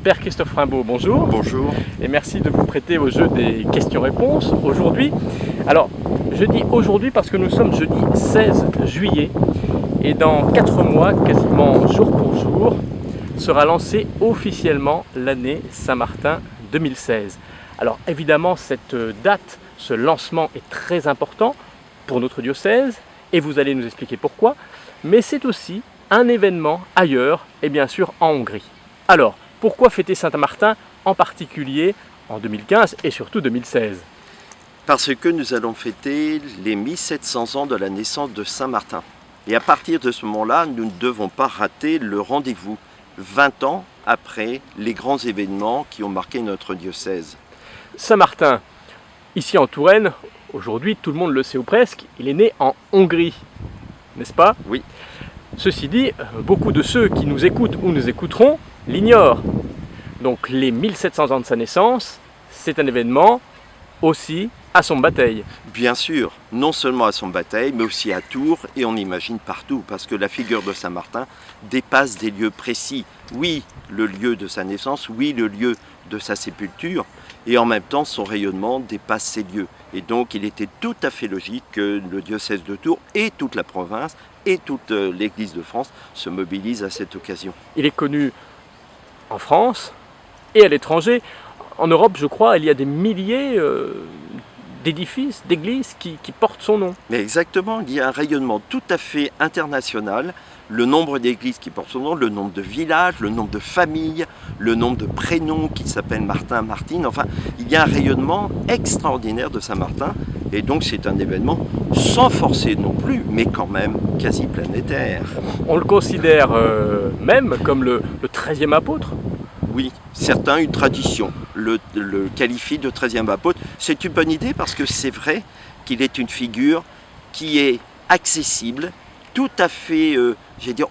Père Christophe Rimbaud, bonjour. Bonjour. Et merci de vous prêter au jeu des questions-réponses aujourd'hui. Alors, je dis aujourd'hui parce que nous sommes jeudi 16 juillet et dans 4 mois, quasiment jour pour jour, sera lancée officiellement l'année Saint-Martin 2016. Alors évidemment, cette date, ce lancement est très important pour notre diocèse et vous allez nous expliquer pourquoi, mais c'est aussi un événement ailleurs et bien sûr en Hongrie. Alors, pourquoi fêter Saint-Martin en particulier en 2015 et surtout 2016? Parce que nous allons fêter les 1700 ans de la naissance de Saint-Martin. Et à partir de ce moment-là, nous ne devons pas rater le rendez-vous, 20 ans après les grands événements qui ont marqué notre diocèse. Saint-Martin, ici en Touraine, aujourd'hui tout le monde le sait ou presque, il est né en Hongrie, n'est-ce pas? Oui. Ceci dit, beaucoup de ceux qui nous écoutent ou nous écouteront l'ignorent. Donc les 1700 ans de sa naissance, c'est un événement aussi à son baptême. Bien sûr, non seulement à son baptême, mais aussi à Tours, et on imagine partout, parce que la figure de Saint-Martin dépasse des lieux précis. Oui, le lieu de sa naissance, oui, le lieu de sa sépulture, et en même temps, son rayonnement dépasse ces lieux. Et donc, il était tout à fait logique que le diocèse de Tours et toute la province et toute l'Église de France se mobilisent à cette occasion. Il est connu en France et à l'étranger. En Europe, je crois, il y a des milliers d'édifices, d'églises qui portent son nom. Mais exactement, il y a un rayonnement tout à fait international. Le nombre d'églises qui portent son nom, le nombre de villages, le nombre de familles, le nombre de prénoms qui s'appellent Martin, Martine. Enfin, il y a un rayonnement extraordinaire de Saint-Martin. Et donc c'est un événement sans forcer non plus, mais quand même quasi planétaire. On le considère même comme le 13e apôtre. Oui, certains, une tradition, le qualifient de 13e apôtre. C'est une bonne idée parce que c'est vrai qu'il est une figure qui est accessible, tout à fait,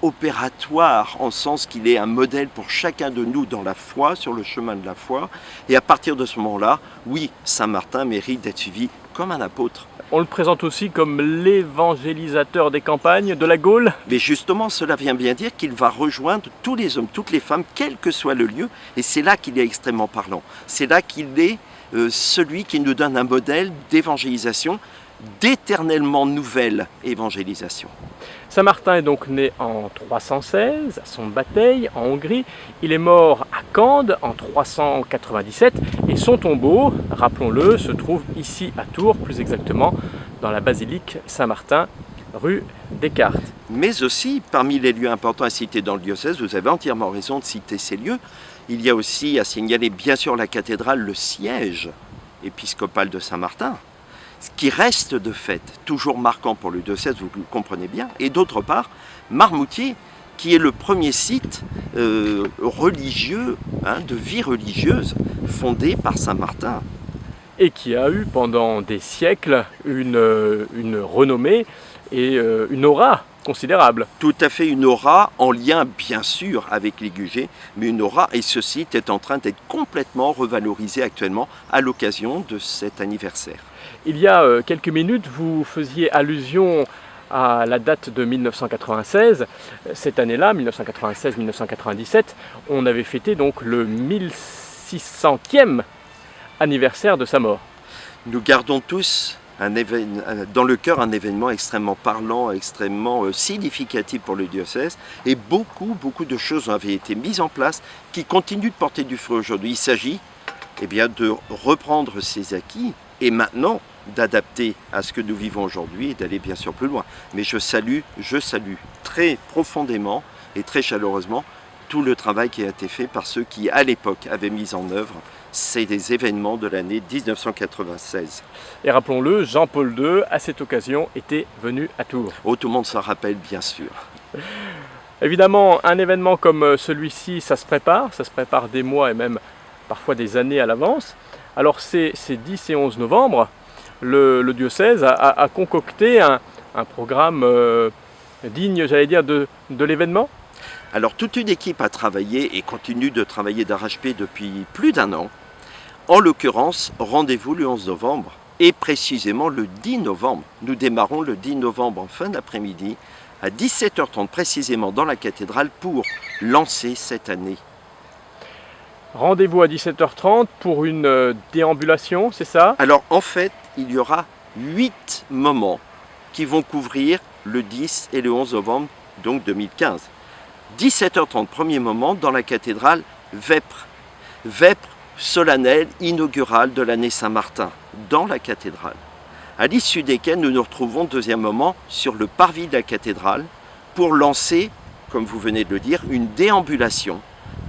opératoire, en sens qu'il est un modèle pour chacun de nous dans la foi, sur le chemin de la foi. Et à partir de ce moment-là, oui, Saint-Martin mérite d'être suivi comme un apôtre. On le présente aussi comme l'évangélisateur des campagnes de la Gaule. Mais justement, cela vient bien dire qu'il va rejoindre tous les hommes, toutes les femmes, quel que soit le lieu. Et c'est là qu'il est extrêmement parlant. C'est là qu'il est celui qui nous donne un modèle d'évangélisation, d'éternellement nouvelle évangélisation. Saint-Martin est donc né en 316, à son baptême, en Hongrie. Il est mort à Cande en 397 et son tombeau, rappelons-le, se trouve ici à Tours, plus exactement dans la basilique Saint-Martin, rue Descartes. Mais aussi, parmi les lieux importants à citer dans le diocèse, vous avez entièrement raison de citer ces lieux. Il y a aussi à signaler bien sûr la cathédrale, le siège épiscopal de Saint-Martin, ce qui reste de fait toujours marquant pour le diocèse, vous le comprenez bien, et d'autre part, Marmoutier, qui est le premier site religieux, de vie religieuse, fondé par Saint-Martin. Et qui a eu pendant des siècles une renommée et une aura considérable. Tout à fait, une aura en lien bien sûr avec l'Igugé, mais une aura, et ce site est en train d'être complètement revalorisé actuellement à l'occasion de cet anniversaire. Il y a quelques minutes, vous faisiez allusion à la date de 1996. Cette année-là, 1996-1997, on avait fêté donc le 1600e anniversaire de sa mort. Nous gardons tous dans le cœur un événement extrêmement parlant, extrêmement significatif pour le diocèse, et beaucoup de choses avaient été mises en place qui continuent de porter du fruit aujourd'hui. Il s'agit de reprendre ces acquis et maintenant d'adapter à ce que nous vivons aujourd'hui et d'aller bien sûr plus loin. Mais je salue très profondément et très chaleureusement tout le travail qui a été fait par ceux qui, à l'époque, avaient mis en œuvre ces événements de l'année 1996. Et rappelons-le, Jean-Paul II, à cette occasion, était venu à Tours. Oh, tout le monde s'en rappelle, bien sûr. Évidemment, un événement comme celui-ci, ça se prépare des mois et même parfois des années à l'avance. Alors ces 10 et 11 novembre, le diocèse a concocté un programme digne, j'allais dire, de l'événement. Alors toute une équipe a travaillé et continue de travailler d'arrache-pied depuis plus d'un an. En l'occurrence, rendez-vous le 11 novembre et précisément le 10 novembre. Nous démarrons le 10 novembre en fin d'après-midi à 17h30 précisément dans la cathédrale pour lancer cette année. Rendez-vous à 17h30 pour une déambulation, c'est ça? Alors en fait, il y aura 8 moments qui vont couvrir le 10 et le 11 novembre, donc 2015. 17h30, premier moment, dans la cathédrale Vêpres. Vêpres solennelle, inaugurale de l'année Saint-Martin, dans la cathédrale. À l'issue desquels nous nous retrouvons, deuxième moment, sur le parvis de la cathédrale pour lancer, comme vous venez de le dire, une déambulation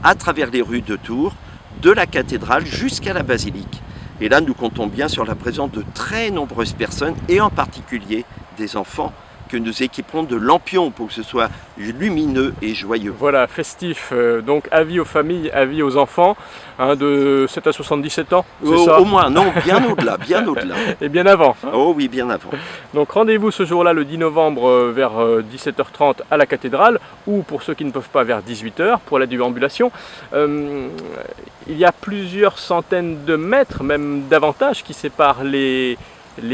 à travers les rues de Tours, de la cathédrale jusqu'à la basilique. Et là, nous comptons bien sur la présence de très nombreuses personnes, et en particulier des enfants, que nous équiperons de lampions pour que ce soit lumineux et joyeux. Voilà, festif, donc avis aux familles, avis aux enfants, hein, de 7 à 77 ans, c'est ça? Au moins, non, bien au-delà, bien au-delà. Et bien avant. Hein. Oh oui, bien avant. Donc rendez-vous ce jour-là, le 10 novembre, vers 17h30 à la cathédrale, ou pour ceux qui ne peuvent pas, vers 18h pour la déambulation. Il y a plusieurs centaines de mètres, même davantage, qui séparent les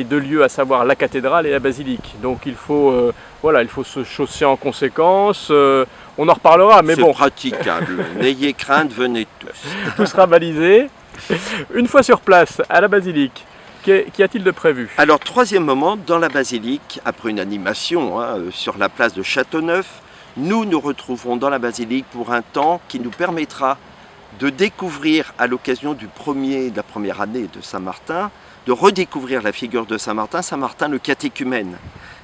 deux lieux, à savoir la cathédrale et la basilique. Donc il faut, il faut se chausser en conséquence. On en reparlera, mais bon. C'est praticable. N'ayez crainte, venez tous. Tout sera balisé. Une fois sur place, à la basilique, qu'y a-t-il de prévu? Alors, troisième moment, dans la basilique, après une animation sur la place de Châteauneuf, nous nous retrouverons dans la basilique pour un temps qui nous permettra de découvrir, à l'occasion de la première année de Saint-Martin, de redécouvrir la figure de Saint-Martin, Saint-Martin le catéchumène.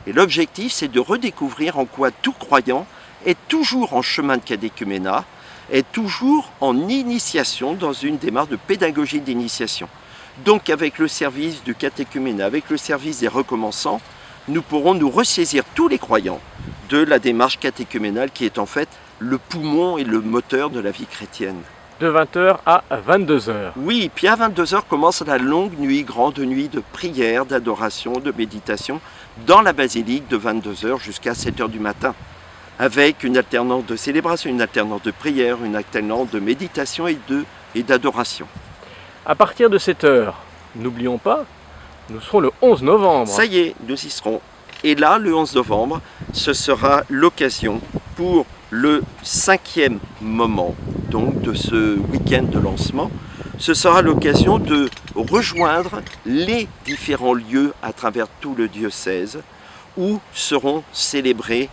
Et l'objectif, c'est de redécouvrir en quoi tout croyant est toujours en chemin de catéchuménat, est toujours en initiation, dans une démarche de pédagogie d'initiation. Donc avec le service du catéchuménat, avec le service des recommençants, nous pourrons nous ressaisir tous les croyants de la démarche catéchuménale qui est en fait le poumon et le moteur de la vie chrétienne. De 20h à 22h. Oui, puis à 22h commence la longue nuit, grande nuit de prière, d'adoration, de méditation dans la basilique de 22h jusqu'à 7h du matin, avec une alternance de célébration, une alternance de prière, une alternance de méditation et d'adoration. À partir de 7h, n'oublions pas, nous serons le 11 novembre. Ça y est, nous y serons. Et là, le 11 novembre, ce sera l'occasion pour le 5e moment donc, de ce week-end de lancement. Ce sera l'occasion de rejoindre les différents lieux à travers tout le diocèse où sera célébré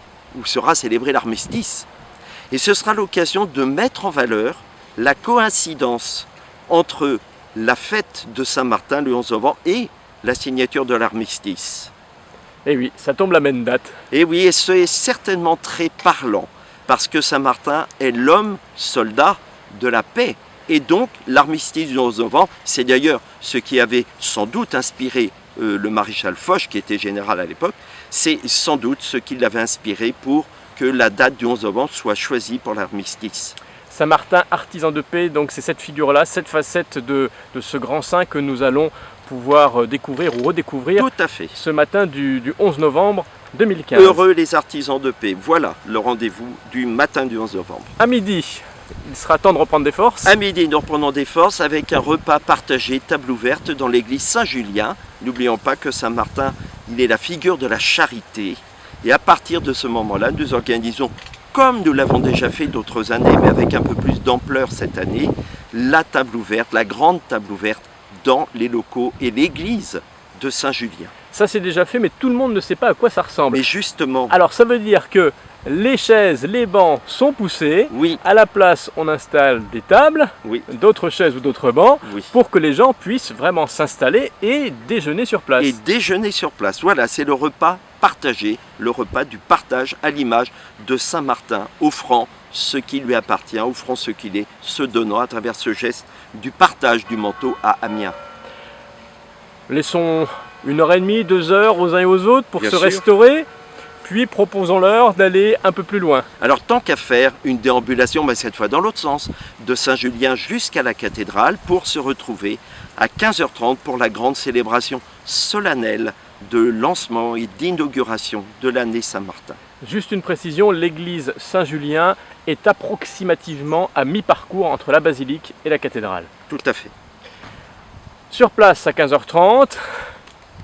l'armistice. Et ce sera l'occasion de mettre en valeur la coïncidence entre la fête de Saint-Martin le 11 novembre et la signature de l'armistice. Et oui, ça tombe la même date. Et oui, et c'est certainement très parlant, parce que Saint-Martin est l'homme soldat de la paix. Et donc, l'armistice du 11 novembre, c'est d'ailleurs ce qui avait sans doute inspiré le maréchal Foch, qui était général à l'époque, c'est sans doute ce qui l'avait inspiré pour que la date du 11 novembre soit choisie pour l'armistice. Saint-Martin, artisan de paix, donc c'est cette figure-là, cette facette de ce grand saint que nous allons pouvoir découvrir ou redécouvrir. Tout à fait. Ce matin du 11 novembre 2015. Heureux les artisans de paix. Voilà le rendez-vous du matin du 11 novembre. À midi, il sera temps de reprendre des forces. À midi, nous reprenons des forces avec un repas partagé, table ouverte dans l'église Saint-Julien. N'oublions pas que Saint-Martin, il est la figure de la charité. Et à partir de ce moment-là, nous organisons, comme nous l'avons déjà fait d'autres années, mais avec un peu plus d'ampleur cette année, la table ouverte, la grande table ouverte dans les locaux et l'église de Saint-Julien. Ça c'est déjà fait, mais tout le monde ne sait pas à quoi ça ressemble. Mais justement... Alors ça veut dire que les chaises, les bancs sont poussés. Oui. À la place, on installe des tables, oui. d'autres chaises ou d'autres bancs, oui. pour que les gens puissent vraiment s'installer et déjeuner sur place. Et déjeuner sur place. Voilà, c'est le repas partagé, le repas du partage à l'image de Saint-Martin, offrant ce qui lui appartient, offrant ce qu'il est, se donnant à travers ce geste du partage du manteau à Amiens. Laissons 1h30, 2 heures aux uns et aux autres pour Bien se sûr. restaurer, puis proposons-leur d'aller un peu plus loin. Alors tant qu'à faire une déambulation, mais cette fois dans l'autre sens, de Saint-Julien jusqu'à la cathédrale pour se retrouver à 15h30 pour la grande célébration solennelle de lancement et d'inauguration de l'année Saint-Martin. Juste une précision, l'église Saint-Julien est approximativement à mi-parcours entre la basilique et la cathédrale. Tout à fait. Sur place à 15h30,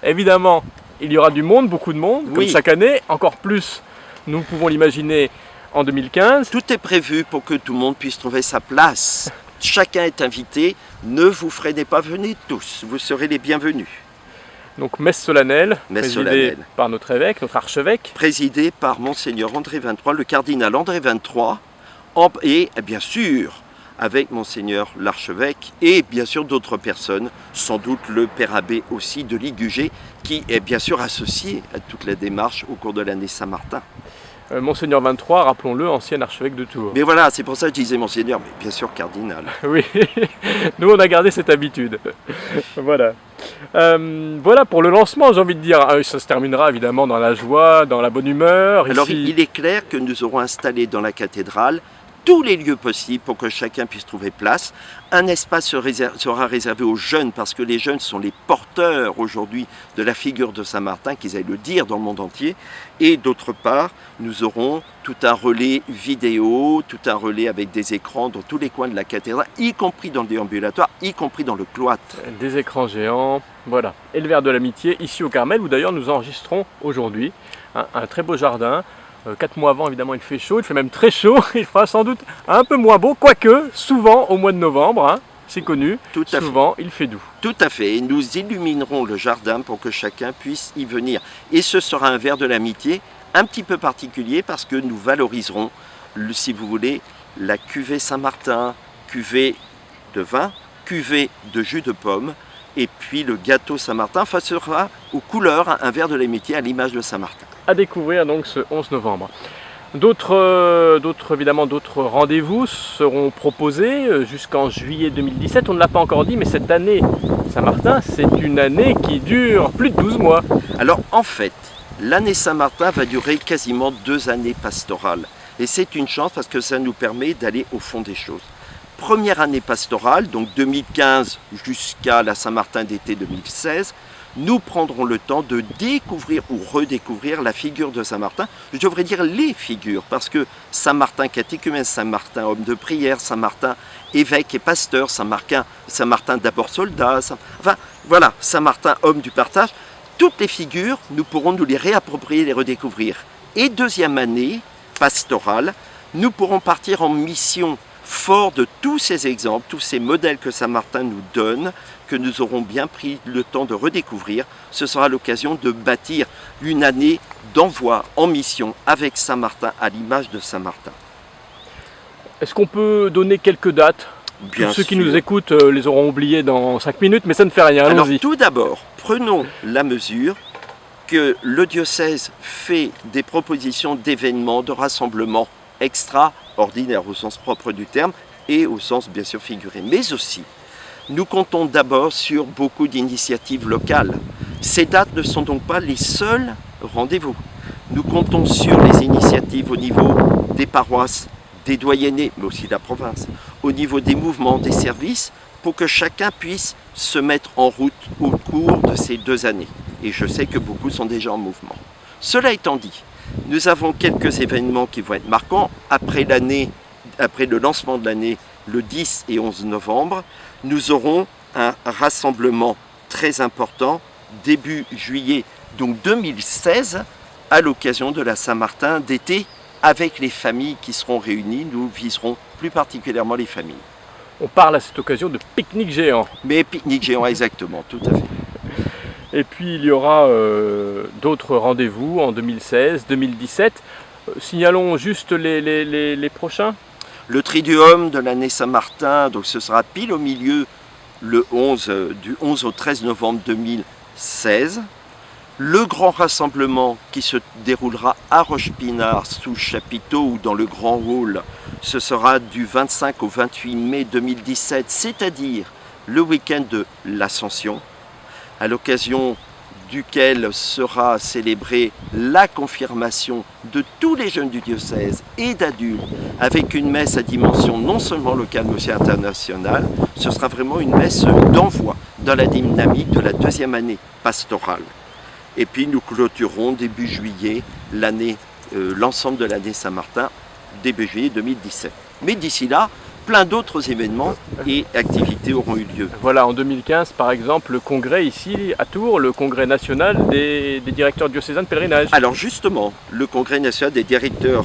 évidemment, il y aura du monde, beaucoup de monde, comme chaque année, encore plus, nous pouvons l'imaginer en 2015. Tout est prévu pour que tout le monde puisse trouver sa place chacun est invité, ne vous freinez pas, venez tous, vous serez les bienvenus. Donc messe solennelle, Messe présidée solennelle. par notre évêque, notre archevêque. Présidé par Monseigneur André 23, le cardinal André 23, et bien sûr avec Monseigneur l'archevêque et bien sûr d'autres personnes, sans doute le Père Abbé aussi de Ligugé, qui est bien sûr associé à toute la démarche au cours de l'année Saint-Martin. Monseigneur 23, rappelons-le, ancien archevêque de Tours. Mais voilà, c'est pour ça que je disais Monseigneur, mais bien sûr cardinal. Oui, nous on a gardé cette habitude. Voilà. Voilà pour le lancement, j'ai envie de dire. Ça se terminera évidemment dans la joie, dans la bonne humeur. Alors ici. il est clair que nous aurons installé dans la cathédrale tous les lieux possibles pour que chacun puisse trouver place. Un espace sera réservé aux jeunes parce que les jeunes sont les porteurs aujourd'hui de la figure de Saint-Martin, qu'ils aillent le dire dans le monde entier. Et d'autre part, nous aurons tout un relais vidéo, tout un relais avec des écrans dans tous les coins de la cathédrale, y compris dans le déambulatoire, y compris dans le cloître. Des écrans géants, voilà. Et le verre de l'amitié, ici au Carmel, où d'ailleurs nous enregistrons aujourd'hui un très beau jardin. 4 mois avant, évidemment, il fait chaud, il fait même très chaud, il fera sans doute un peu moins beau, quoique souvent au mois de novembre, hein, c'est connu, souvent il fait doux. Tout à fait, et nous illuminerons le jardin pour que chacun puisse y venir. Et ce sera un verre de l'amitié un petit peu particulier parce que nous valoriserons, si vous voulez, la cuvée Saint-Martin, cuvée de vin, cuvée de jus de pomme, et puis le gâteau Saint-Martin, enfin, sera aux couleurs un verre de l'amitié à l'image de Saint-Martin. À découvrir donc ce 11 novembre. D'autres rendez-vous seront proposés jusqu'en juillet 2017. On ne l'a pas encore dit, mais cette année Saint-Martin, c'est une année qui dure plus de 12 mois. Alors en fait, l'année Saint-Martin va durer quasiment 2 années pastorales. Et c'est une chance parce que ça nous permet d'aller au fond des choses. Première année pastorale, donc 2015 jusqu'à la Saint-Martin d'été 2016, nous prendrons le temps de découvrir ou redécouvrir la figure de Saint-Martin. Je devrais dire les figures, parce que Saint-Martin catéchumène, Saint-Martin homme de prière, Saint-Martin évêque et pasteur, Saint-Martin d'abord soldat, enfin voilà, Saint-Martin homme du partage. Toutes les figures, nous pourrons nous les réapproprier, les redécouvrir. Et deuxième année pastorale, nous pourrons partir en mission fort de tous ces exemples, tous ces modèles que Saint-Martin nous donne, que nous aurons bien pris le temps de redécouvrir. Ce sera l'occasion de bâtir une année d'envoi en mission avec Saint-Martin à l'image de Saint-Martin. Est-ce qu'on peut donner quelques dates? Tous ceux qui nous écoutent les auront oubliés dans 5 minutes, mais ça ne fait rien. Alors allons-y. tout d'abord, prenons la mesure que le diocèse fait des propositions d'événements, de rassemblements extraordinaires au sens propre du terme et au sens bien sûr figuré, mais aussi nous comptons d'abord sur beaucoup d'initiatives locales. Ces dates ne sont donc pas les seuls rendez-vous. Nous comptons sur les initiatives au niveau des paroisses, des doyennés, mais aussi de la province, au niveau des mouvements, des services, pour que chacun puisse se mettre en route au cours de ces 2 années. Et je sais que beaucoup sont déjà en mouvement. Cela étant dit, nous avons quelques événements qui vont être marquants. Après le lancement de l'année, le 10 et 11 novembre, nous aurons un rassemblement très important, début juillet donc 2016, à l'occasion de la Saint-Martin d'été, avec les familles qui seront réunies. Nous viserons plus particulièrement les familles. On parle à cette occasion de pique-nique géant. Mais pique-nique géant, exactement, tout à fait. Et puis il y aura d'autres rendez-vous en 2016, 2017. Signalons juste les prochains. Le Triduum de l'année Saint-Martin, donc ce sera pile au milieu du 11 au 13 novembre 2016. Le grand rassemblement qui se déroulera à Roche-Pinard sous le chapiteau ou dans le grand hall, ce sera du 25 au 28 mai 2017, c'est-à-dire le week-end de l'Ascension, à l'occasion duquel sera célébrée la confirmation de tous les jeunes du diocèse et d'adultes, avec une messe à dimension non seulement locale mais aussi internationale. Ce sera vraiment une messe d'envoi dans la dynamique de la 2e année pastorale. Et puis nous clôturerons début juillet l'ensemble de l'année Saint-Martin, début juillet 2017. Mais d'ici là, plein d'autres événements et activités auront eu lieu. Voilà, en 2015 par exemple, le congrès ici à Tours, le congrès national des directeurs diocésains de pèlerinage. Alors justement, le congrès national des directeurs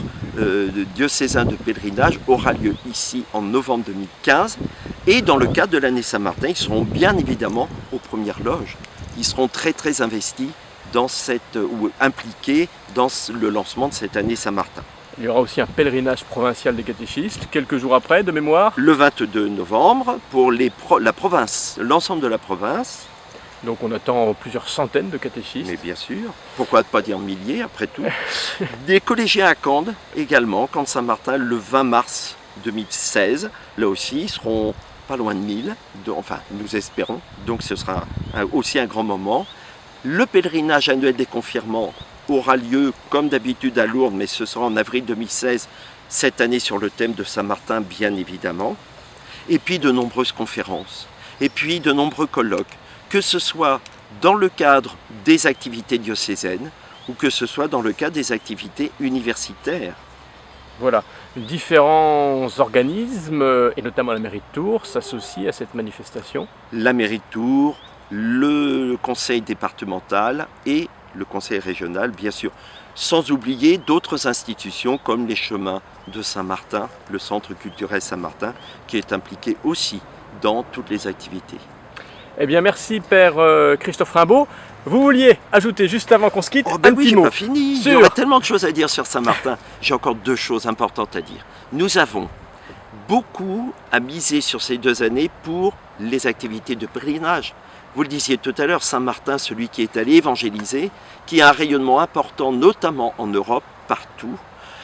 diocésains de pèlerinage aura lieu ici en novembre 2015 Et dans le cadre de l'année Saint-Martin, ils seront bien évidemment aux premières loges. Ils seront très très investis ou impliqués dans le lancement de cette année Saint-Martin. Il y aura aussi un pèlerinage provincial des catéchistes, quelques jours après, de mémoire. Le 22 novembre, pour la province, l'ensemble de la province. Donc on attend plusieurs centaines de catéchistes. Mais bien sûr, pourquoi ne pas dire milliers après tout. Des collégiens à Cande également, Cande Saint-Martin, le 20 mars 2016. Là aussi, ils seront pas loin de 1000, enfin nous espérons, donc ce sera aussi un grand moment. Le pèlerinage annuel des confirmants aura lieu comme d'habitude à Lourdes, mais ce sera en avril 2016, cette année sur le thème de Saint-Martin bien évidemment. Et puis de nombreuses conférences, et puis de nombreux colloques, que ce soit dans le cadre des activités diocésaines ou que ce soit dans le cadre des activités universitaires. Voilà, différents organismes, et notamment la mairie de Tours, s'associent à cette manifestation. La mairie de Tours, le conseil départemental et le conseil régional, bien sûr. Sans oublier d'autres institutions comme les chemins de Saint-Martin, le centre culturel Saint-Martin, qui est impliqué aussi dans toutes les activités. Eh bien merci Père Christophe Rimbaud. Vous vouliez ajouter juste avant qu'on se quitte un petit mot. Pas fini. Il y aurait tellement de choses à dire sur Saint-Martin. J'ai encore 2 choses importantes à dire. Nous avons beaucoup à miser sur ces 2 années pour les activités de pèlerinage. Vous le disiez tout à l'heure, Saint-Martin, celui qui est allé évangéliser, qui a un rayonnement important, notamment en Europe, partout,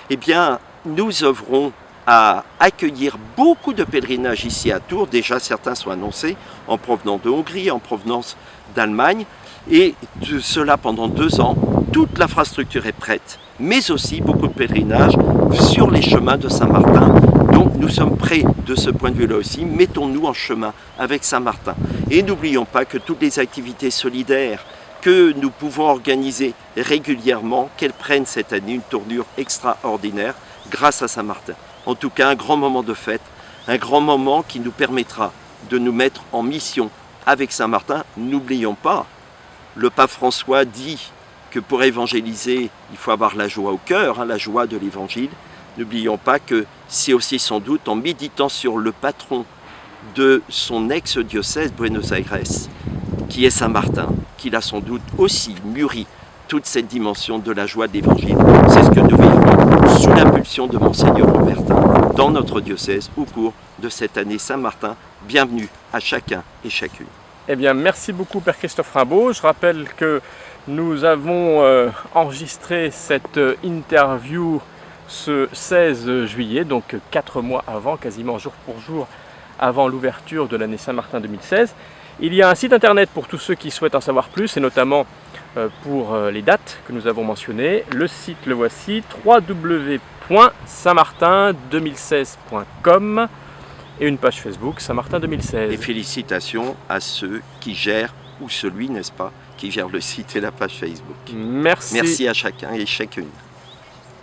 eh bien, nous œuvrons à accueillir beaucoup de pèlerinages ici à Tours. Déjà, certains sont annoncés en provenance de Hongrie, en provenance d'Allemagne. Et de cela pendant 2 ans, toute l'infrastructure est prête, mais aussi beaucoup de pèlerinages sur les chemins de Saint-Martin. Donc nous sommes prêts de ce point de vue-là aussi, mettons-nous en chemin avec Saint-Martin. Et n'oublions pas que toutes les activités solidaires que nous pouvons organiser régulièrement, qu'elles prennent cette année une tournure extraordinaire grâce à Saint-Martin. En tout cas, un grand moment de fête, un grand moment qui nous permettra de nous mettre en mission avec Saint-Martin. N'oublions pas, le pape François dit que pour évangéliser, il faut avoir la joie au cœur, la joie de l'évangile. N'oublions pas que c'est aussi sans doute en méditant sur le patron de son ex-diocèse Buenos Aires, qui est Saint-Martin, qu'il a sans doute aussi mûri toute cette dimension de la joie de l'évangile. C'est ce que nous vivons sous l'impulsion de Monseigneur Robertin dans notre diocèse au cours de cette année Saint-Martin. Bienvenue à chacun et chacune. Eh bien, merci beaucoup Père Christophe Rimbaud. Je rappelle que nous avons enregistré cette interview ce 16 juillet, donc 4 mois avant, quasiment jour pour jour, avant l'ouverture de l'année Saint-Martin 2016. Il y a un site internet pour tous ceux qui souhaitent en savoir plus, et notamment pour les dates que nous avons mentionnées. Le site, le voici, www.saintmartin2016.com. Et une page Facebook, Saint-Martin 2016. Et félicitations à ceux qui gèrent, ou celui, n'est-ce pas, qui gère le site et la page Facebook. Merci. Merci à chacun et chacune.